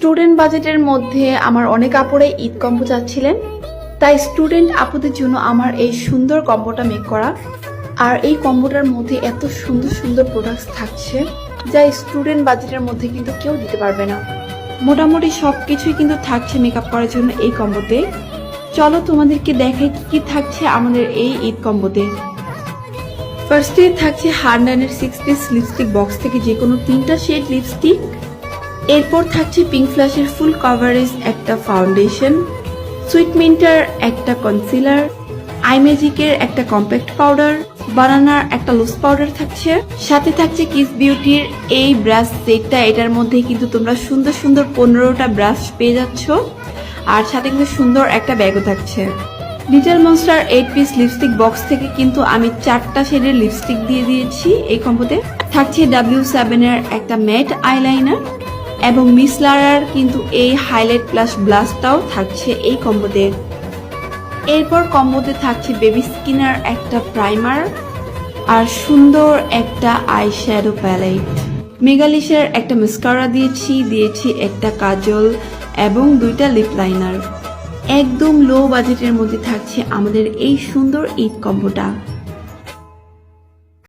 Student বাজেটের মধ্যে আমার অনেক আপুরে ঈদ কম্বো চাচ্ছিলেন, তাই স্টুডেন্ট আপুদের জন্য আমার এই সুন্দর কম্বোটা মেক করা। আর এই কম্বোটার মধ্যে এত সুন্দর সুন্দর প্রোডাক্টস থাকছে যা স্টুডেন্ট বাজেটের মধ্যে কিন্তু কেউ দিতে পারবে না। মোটামুটি সবকিছুই কিন্তু থাকছে মেকআপ করার জন্য এই কম্বোতে। চলো তোমাদেরকে দেখাই কি কি থাকছে আমাদের এই ঈদ কম্বোতে। ফার্স্টে থাকছে হারনানের 6 পিস লিপস্টিক বক্স থেকে যে কোনো 3টা শেড লিপস্টিক। এরপর থাকছে পিঙ্ক ফ্ল্যাশের ফুল কভারেজ একটা ফাউন্ডেশন, সুইট মিন্টার একটা কনসিলার, আই ম্যাজিকের একটা কম্প্যাক্ট পাউডার, বানানার একটা লুজ পাউডার থাকছে। সাথে থাকছে কিস বিউটির এই ব্রাশ সেটটা। এটার মধ্যে কিন্তু তোমরা সুন্দর সুন্দর 15টা ব্রাশ পেয়ে যাচ্ছ, আর সাথে কিন্তু সুন্দর একটা ব্যাগও থাকছে। Little monster 8 piece lipstick box থেকে কিন্তু আমি 4টা শেডের লিপস্টিক দিয়ে দিয়েছি এই কম্বোতে। থাকছে W7 এর একটা ম্যাট আইলাইনার এবং মিস লারার কিন্তু এই হাইলাইট প্লাস ব্লাশটাও থাকছে এই কম্বোতে। এরপর কম্বোতে থাকছে বেবি স্কিনার একটা প্রাইমার আর সুন্দর একটা আই শ্যাডো প্যালেট। মেগালিশের একটা মাস্কারা দিয়েছি একটা কাজল এবং 2টা লিপ লাইনার। একদম লো বাজেটের মধ্যে থাকছে আমাদের এই সুন্দর ঈদ কম্বোটা।